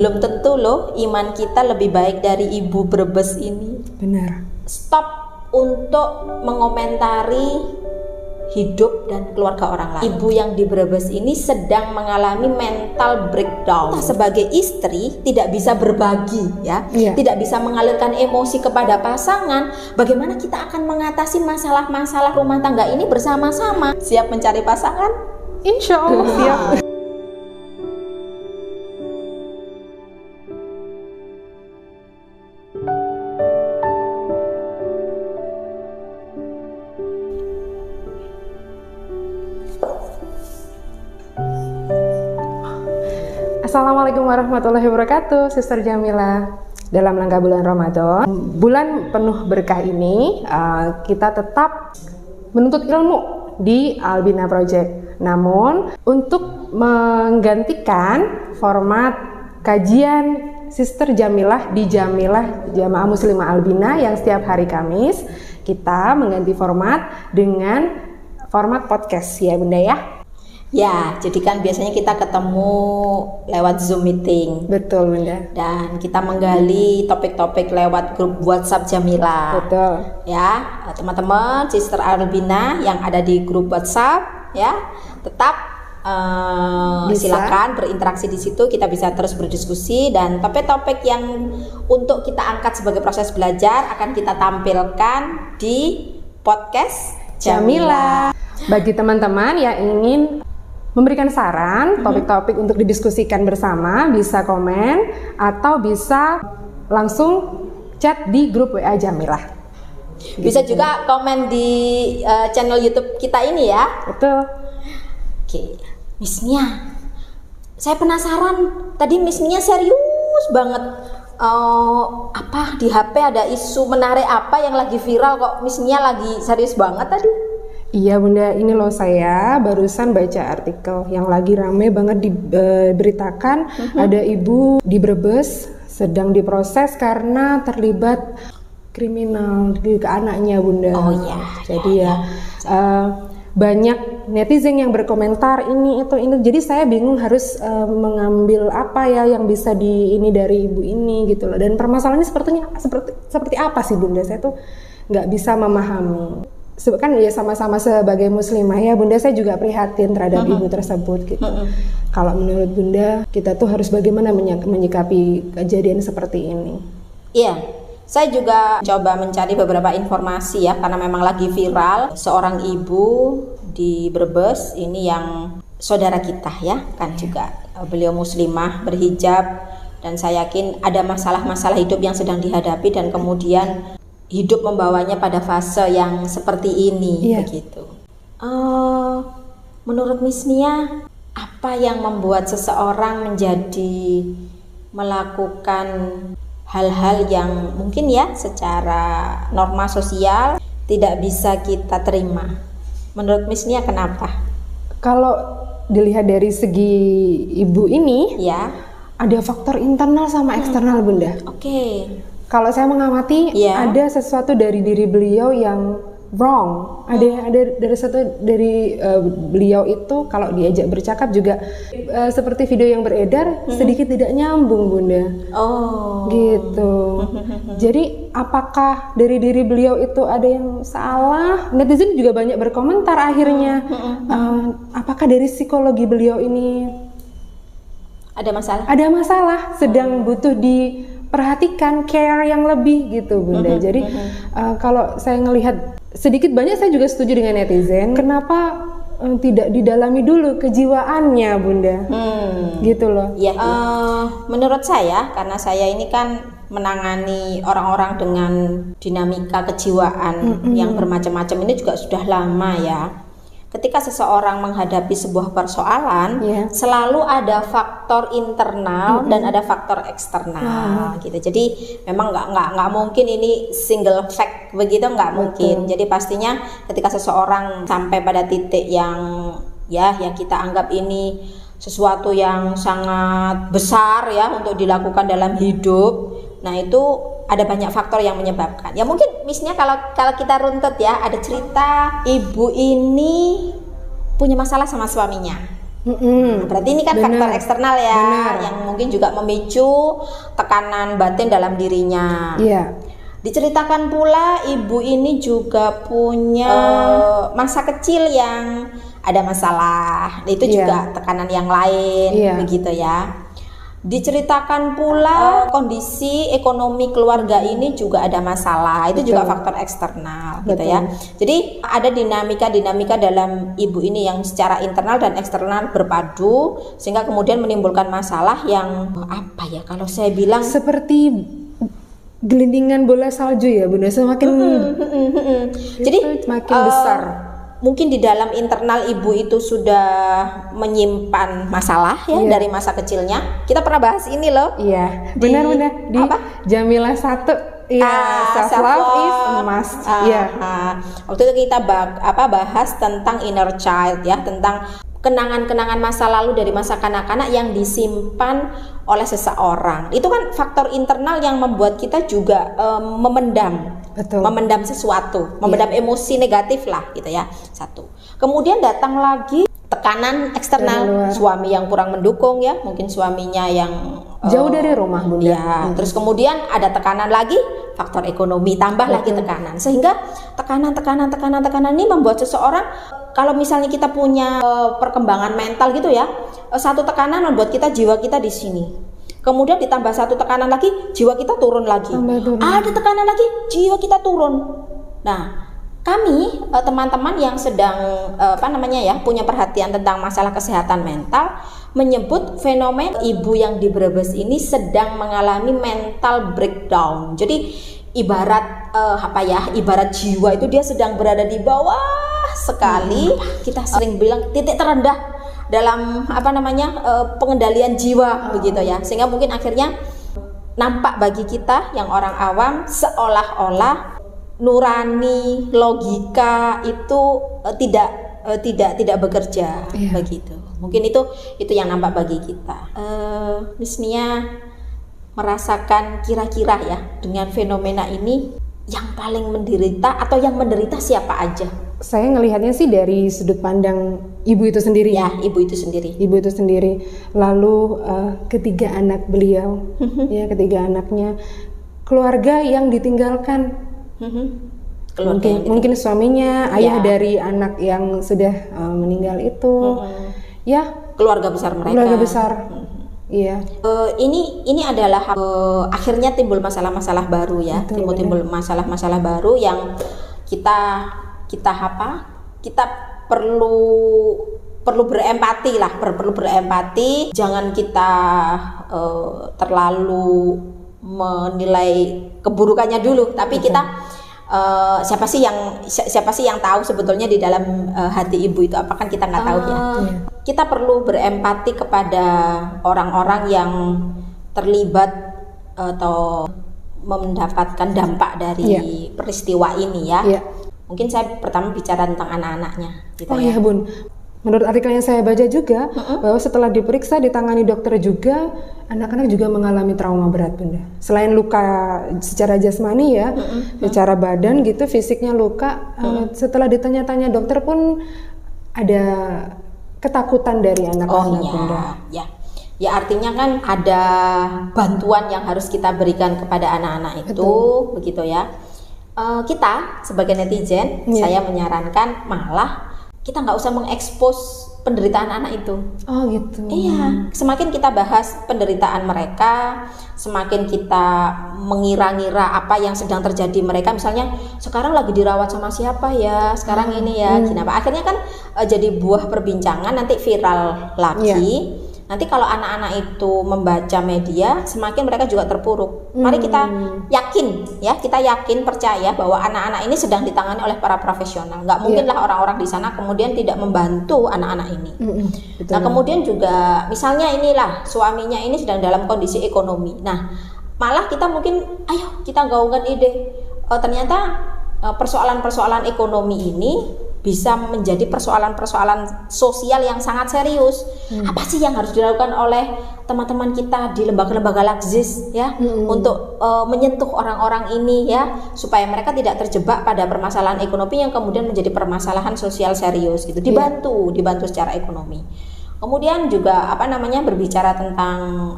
Belum tentu loh iman kita lebih baik dari ibu Brebes ini. Benar. Stop untuk mengomentari hidup dan keluarga orang lain. Ibu yang di Brebes ini sedang mengalami mental breakdown. Sebagai istri tidak bisa berbagi ya, tidak bisa mengalirkan emosi kepada pasangan. Bagaimana kita akan mengatasi masalah-masalah rumah tangga ini bersama-sama? Siap mencari pasangan? Insya Allah siap. Assalamualaikum warahmatullahi wabarakatuh, Sister Jamila. Dalam rangka bulan Ramadan, bulan penuh berkah ini, kita tetap menuntut ilmu di Albina Project. Namun, untuk menggantikan format kajian Sister Jamilah di Jamilah Jamaah Muslimah Albina yang setiap hari Kamis, kita mengganti format dengan format podcast ya Bunda ya. Ya, jadi kan biasanya kita ketemu lewat Zoom meeting. Betul, Bunda. Dan kita menggali topik-topik lewat grup WhatsApp Jamila. Betul. Ya, teman-teman Sister Albina yang ada di grup WhatsApp ya, tetap silakan berinteraksi di situ. Kita bisa terus berdiskusi dan topik-topik yang untuk kita angkat sebagai proses belajar akan kita tampilkan di podcast Jamila. Bagi teman-teman yang ingin memberikan saran, topik-topik untuk didiskusikan bersama, bisa komen atau bisa langsung chat di grup WA Jamilah. Bisa juga komen di channel YouTube kita ini ya. Betul. Oke, Miss Mia, saya penasaran. Tadi Miss Mia serius banget. Apa di HP ada isu menarik apa yang lagi viral kok Miss Mia lagi serius banget tadi? Iya Bunda, ini loh saya barusan baca artikel yang lagi rame banget diberitakan ada ibu di Brebes sedang diproses karena terlibat kriminal ke anaknya Bunda. Oh iya. Jadi banyak netizen yang berkomentar ini itu. Jadi saya bingung harus mengambil apa ya yang bisa ini dari ibu ini gitu loh. Dan permasalahannya seperti apa sih Bunda? Saya tuh nggak bisa memahami. Kan ya sama-sama sebagai muslimah ya Bunda, saya juga prihatin terhadap ibu tersebut gitu. Kalau menurut Bunda, kita tuh harus bagaimana menyikapi kejadian seperti ini? Iya, saya juga coba mencari beberapa informasi ya, karena memang lagi viral seorang ibu di Brebes ini yang saudara kita ya, kan juga beliau muslimah berhijab dan saya yakin ada masalah-masalah hidup yang sedang dihadapi dan kemudian hidup membawanya pada fase yang seperti ini begitu. Menurut Miss Mia, apa yang membuat seseorang melakukan hal-hal yang mungkin ya secara norma sosial tidak bisa kita terima? Menurut Miss Mia kenapa? Kalau dilihat dari segi ibu ini, ya ada faktor internal sama eksternal Bunda. Oke. Kalau saya mengamati ada sesuatu dari diri beliau yang wrong. Ada dari beliau itu kalau diajak bercakap juga seperti video yang beredar sedikit tidak nyambung Bunda. Oh. Gitu. Jadi apakah dari diri beliau itu ada yang salah? Netizen juga banyak berkomentar akhirnya. Apakah dari psikologi beliau ini ada masalah? Ada masalah, sedang butuh perhatikan care yang lebih gitu Bunda. Jadi kalau saya ngelihat sedikit banyak saya juga setuju dengan netizen. Kenapa tidak didalami dulu kejiwaannya Bunda? Gitu loh. Ya, menurut saya karena saya ini kan menangani orang-orang dengan dinamika kejiwaan yang bermacam-macam ini juga sudah lama ya. Ketika seseorang menghadapi sebuah persoalan, selalu ada faktor internal dan ada faktor eksternal, gitu. Jadi memang nggak mungkin ini single fact begitu, nggak mungkin. Jadi pastinya ketika seseorang sampai pada titik yang kita anggap ini sesuatu yang sangat besar ya untuk dilakukan dalam hidup, nah itu ada banyak faktor yang menyebabkan. Ya mungkin misalnya kalau kita runtut ya, ada cerita ibu ini punya masalah sama suaminya. Berarti ini kan faktor eksternal ya, yang mungkin juga memicu tekanan batin dalam dirinya. Iya. Diceritakan pula ibu ini juga punya masa kecil yang ada masalah. Itu juga tekanan yang lain, begitu ya. Diceritakan pula kondisi ekonomi keluarga ini juga ada masalah. Itu juga faktor eksternal, gitu ya. Jadi ada dinamika dalam ibu ini yang secara internal dan eksternal berpadu, sehingga kemudian menimbulkan masalah yang apa ya? Kalau saya bilang seperti gelindingan bola salju ya, Bunda. Semakin jadi semakin besar. Mungkin di dalam internal ibu itu sudah menyimpan masalah ya dari masa kecilnya. Kita pernah bahas ini loh. Iya, benar-benar di Jamilah 1. Iya, self love is a must. Waktu itu kita bahas tentang inner child ya, tentang kenangan-kenangan masa lalu dari masa kanak-kanak yang disimpan oleh seseorang. Itu kan faktor internal yang membuat kita juga memendam sesuatu, memendam emosi negatif lah gitu ya. Satu. Kemudian datang lagi tekanan eksternal, suami yang kurang mendukung ya, mungkin suaminya yang jauh dari rumah, Bunda. Ya, terus kemudian ada tekanan lagi, faktor ekonomi, tambah lagi tekanan. Sehingga tekanan ini membuat seseorang, kalau misalnya kita punya perkembangan mental gitu ya, satu tekanan membuat jiwa kita di sini. Kemudian ditambah satu tekanan lagi, jiwa kita turun lagi. Ada tekanan lagi, jiwa kita turun. Nah, kami teman-teman yang sedang punya perhatian tentang masalah kesehatan mental menyebut fenomena ibu yang di Brebes ini sedang mengalami mental breakdown. Jadi ibarat jiwa itu dia sedang berada di bawah sekali. Kita sering bilang titik terendah dalam pengendalian jiwa begitu ya. Sehingga mungkin akhirnya nampak bagi kita yang orang awam seolah-olah nurani logika itu tidak bekerja begitu. Mungkin itu yang nampak bagi kita. Miss Nia merasakan kira-kira ya dengan fenomena ini yang paling menderita atau yang menderita siapa aja? Saya ngelihatnya sih dari sudut pandang ibu itu sendiri. Ya, ibu itu sendiri. Lalu ketiga anak beliau, ya ketiga anaknya, keluarga yang ditinggalkan. Mungkin suaminya, ayah dari anak yang sudah meninggal itu, ya keluarga besar mereka. Iya. Ini adalah akhirnya timbul masalah-masalah baru ya, timbul masalah-masalah baru yang kita perlu berempati lah, perlu berempati. Jangan kita terlalu menilai keburukannya dulu, tapi kita siapa sih yang tahu sebetulnya di dalam hati ibu itu apa, kan kita nggak tahu ya. Kita perlu berempati kepada orang-orang yang terlibat atau mendapatkan dampak dari peristiwa ini ya. Mungkin saya pertama bicara tentang anak-anaknya gitu ya. Iya, Bun. Menurut artikel yang saya baca juga bahwa setelah diperiksa, ditangani dokter juga, anak-anak juga mengalami trauma berat, Bunda. Selain luka secara jasmani ya, secara badan gitu, fisiknya luka. Setelah ditanya-tanya dokter pun ada ketakutan dari anak-anak, Bunda. Ya artinya kan ada bantuan yang harus kita berikan kepada anak-anak itu, begitu ya. Kita sebagai netizen, saya menyarankan malah kita nggak usah mengekspos penderitaan anak itu. Oh gitu. Iya, semakin kita bahas penderitaan mereka, semakin kita mengira-ngira apa yang sedang terjadi mereka. Misalnya sekarang lagi dirawat sama siapa ya, sekarang ini ya, kenapa? Akhirnya kan jadi buah perbincangan, nanti viral lagi. Nanti kalau anak-anak itu membaca media, semakin mereka juga terpuruk. Mari kita yakin, percaya bahwa anak-anak ini sedang ditangani oleh para profesional. Nggak mungkinlah orang-orang di sana kemudian tidak membantu anak-anak ini. Nah, kemudian juga misalnya inilah suaminya ini sedang dalam kondisi ekonomi. Nah, malah kita mungkin, ayo kita gaungkan ide. Ternyata persoalan-persoalan ekonomi ini bisa menjadi persoalan-persoalan sosial yang sangat serius. Apa sih yang harus dilakukan oleh teman-teman kita di lembaga-lembaga laksis ya, untuk menyentuh orang-orang ini ya, supaya mereka tidak terjebak pada permasalahan ekonomi yang kemudian menjadi permasalahan sosial serius gitu. Dibantu secara ekonomi. Kemudian juga berbicara tentang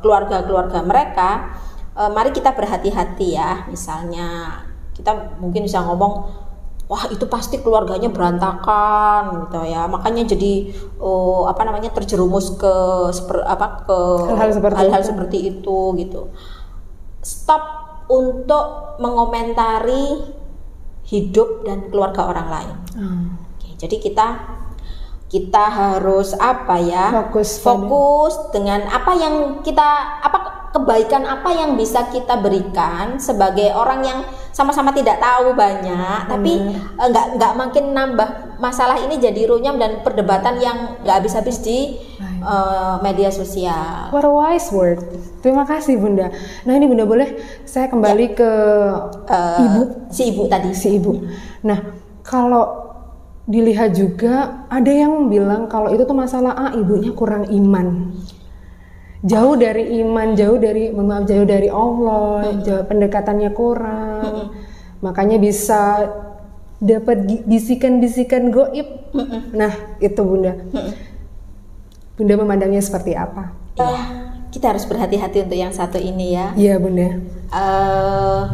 keluarga-keluarga mereka, mari kita berhati-hati ya. Misalnya kita mungkin bisa ngomong, wah itu pasti keluarganya berantakan gitu ya, makanya jadi terjerumus ke hal-hal seperti itu gitu. Stop untuk mengomentari hidup dan keluarga orang lain. Oke, jadi kita harus fokus dengan kebaikan apa yang bisa kita berikan sebagai orang yang sama-sama tidak tahu banyak, tapi nggak makin nambah masalah ini jadi runyam dan perdebatan yang nggak habis-habis di media sosial. What a wise word. Terima kasih Bunda. Nah ini Bunda, boleh saya kembali ke si ibu. Nah kalau dilihat juga ada yang bilang kalau itu tuh masalah ibunya kurang iman. Jauh dari iman, jauh dari Allah, pendekatannya kurang. Makanya bisa dapat bisikan-bisikan goib. Nah, itu Bunda. Bunda memandangnya seperti apa? Kita harus berhati-hati untuk yang satu ini ya. Iya Bunda.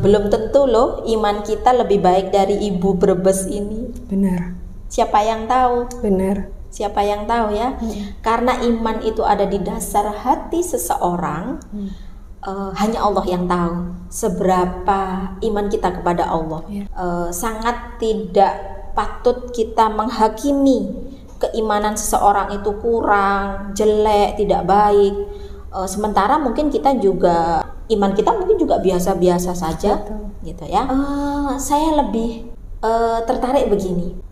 Belum tentu loh iman kita lebih baik dari ibu Brebes ini. Benar. Siapa yang tahu? Benar. Siapa yang tahu ya? Karena iman itu ada di dasar hati seseorang. Hanya Allah yang tahu seberapa iman kita kepada Allah. Sangat tidak patut kita menghakimi keimanan seseorang itu kurang, jelek, tidak baik. Sementara mungkin kita juga iman kita mungkin juga biasa-biasa saja. Gitu ya. Saya lebih tertarik begini.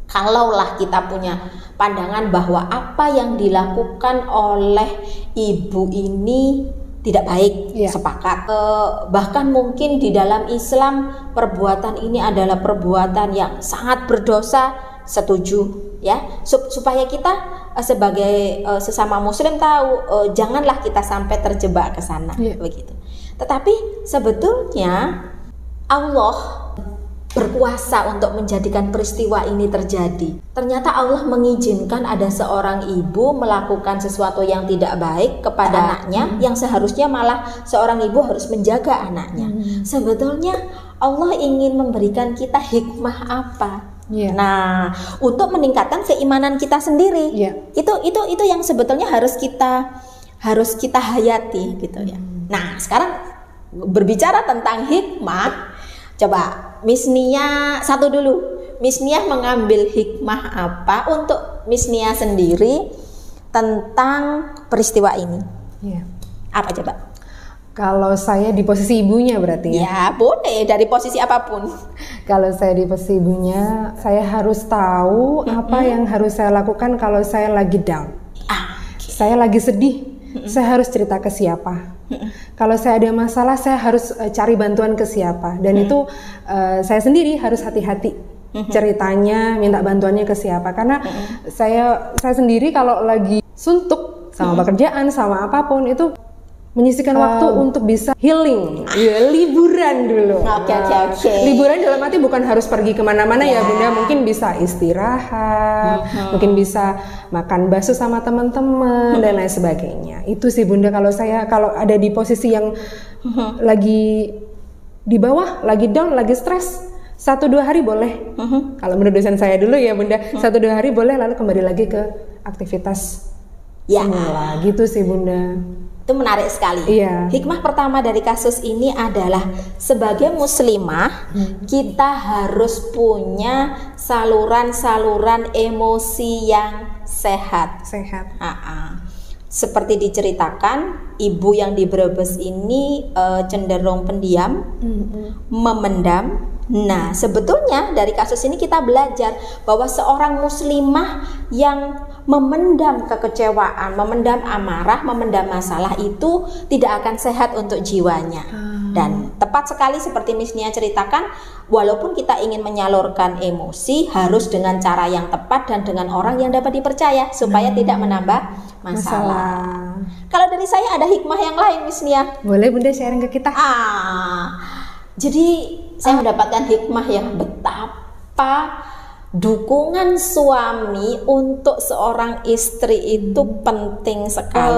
Kalaulah kita punya pandangan bahwa apa yang dilakukan oleh ibu ini tidak baik, sepakat. Bahkan mungkin di dalam Islam perbuatan ini adalah perbuatan yang sangat berdosa, setuju ya. Supaya kita sebagai sesama muslim tahu janganlah kita sampai terjebak ke sana, begitu. Tetapi sebetulnya Allah berkuasa untuk menjadikan peristiwa ini terjadi. Ternyata Allah mengizinkan ada seorang ibu melakukan sesuatu yang tidak baik kepada anaknya, yang seharusnya malah seorang ibu harus menjaga anaknya. Sebetulnya Allah ingin memberikan kita hikmah apa? Nah, untuk meningkatkan keimanan kita sendiri. Itu yang sebetulnya harus kita hayati gitu ya. Nah, sekarang berbicara tentang hikmah, coba Miss Nia satu dulu. Miss Nia mengambil hikmah apa untuk Miss Nia sendiri tentang peristiwa ini? Apa coba? Kalau saya di posisi ibunya berarti ya? Ya boleh, dari posisi apapun. Kalau saya di posisi ibunya, saya harus tahu apa yang harus saya lakukan kalau saya lagi down. Saya lagi sedih, saya harus cerita ke siapa? Kalau saya ada masalah, saya harus cari bantuan ke siapa? Dan itu saya sendiri harus hati-hati ceritanya, minta bantuannya ke siapa? Karena saya sendiri kalau lagi suntuk sama pekerjaan, sama apapun itu menyisihkan waktu untuk bisa healing, liburan dulu. Oke. Liburan dalam arti bukan harus pergi kemana-mana ya Bunda, mungkin bisa istirahat, mungkin bisa makan bakso sama teman-teman dan lain sebagainya. Itu sih Bunda, kalau ada di posisi yang lagi di bawah, lagi down, lagi stres, 1-2 hari boleh. Kalau menurut dosen saya dulu ya Bunda, 1-2 hari boleh, lalu kembali lagi ke aktivitas semula. Gitu sih Bunda. Itu menarik sekali. Hikmah pertama dari kasus ini adalah sebagai muslimah kita harus punya saluran-saluran emosi yang sehat. Seperti diceritakan, ibu yang di Brebes ini cenderung pendiam, memendam. Nah, sebetulnya dari kasus ini kita belajar bahwa seorang muslimah yang memendam kekecewaan, memendam amarah, memendam masalah itu tidak akan sehat untuk jiwanya. Dan tepat sekali seperti Miss Nia ceritakan, walaupun kita ingin menyalurkan emosi harus dengan cara yang tepat dan dengan orang yang dapat dipercaya supaya tidak menambah masalah. Kalau dari saya ada hikmah yang lain, Miss Nia. Boleh Bunda sharing ke kita? Jadi saya mendapatkan hikmah yang betapa dukungan suami untuk seorang istri itu penting sekali.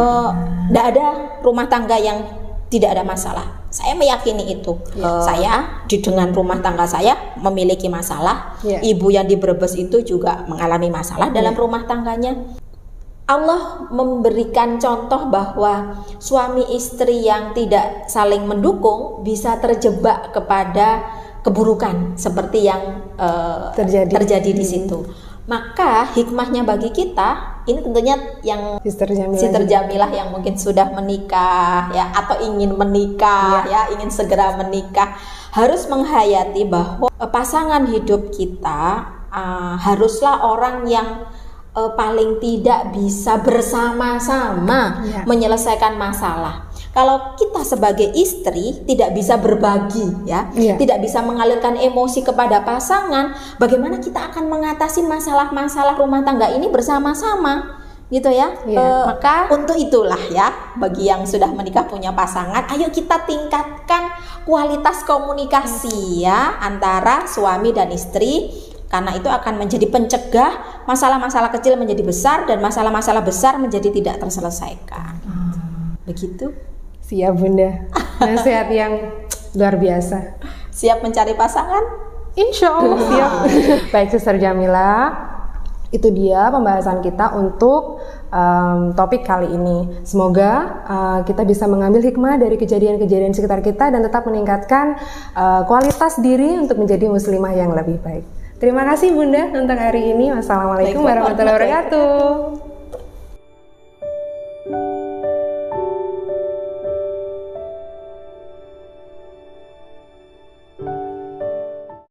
Tidak ada rumah tangga yang tidak ada masalah. Saya meyakini itu. Saya dengan rumah tangga saya memiliki masalah. Ibu yang di Brebes itu juga mengalami masalah dalam rumah tangganya. Allah memberikan contoh bahwa suami istri yang tidak saling mendukung bisa terjebak kepada keburukan seperti yang terjadi di situ. Maka hikmahnya bagi kita, ini tentunya yang Sister Jamilah yang mungkin sudah menikah ya atau ingin menikah ya, ingin segera menikah, harus menghayati bahwa pasangan hidup kita haruslah orang yang paling tidak bisa bersama-sama menyelesaikan masalah. Kalau kita sebagai istri tidak bisa berbagi ya, tidak bisa mengalirkan emosi kepada pasangan, bagaimana kita akan mengatasi masalah-masalah rumah tangga ini bersama-sama gitu ya. Maka untuk itulah ya, bagi yang sudah menikah punya pasangan, ayo kita tingkatkan kualitas komunikasi ya antara suami dan istri, karena itu akan menjadi pencegah masalah-masalah kecil menjadi besar dan masalah-masalah besar menjadi tidak terselesaikan. Begitu. Siap Bunda, nasihat yang luar biasa. Siap mencari pasangan? Insya Allah siap. Baik Sister Jamilah, itu dia pembahasan kita untuk topik kali ini. Semoga kita bisa mengambil hikmah dari kejadian-kejadian sekitar kita dan tetap meningkatkan kualitas diri untuk menjadi muslimah yang lebih baik. Terima kasih Bunda untuk hari ini. Wassalamualaikum warahmatullahi wabarakatuh.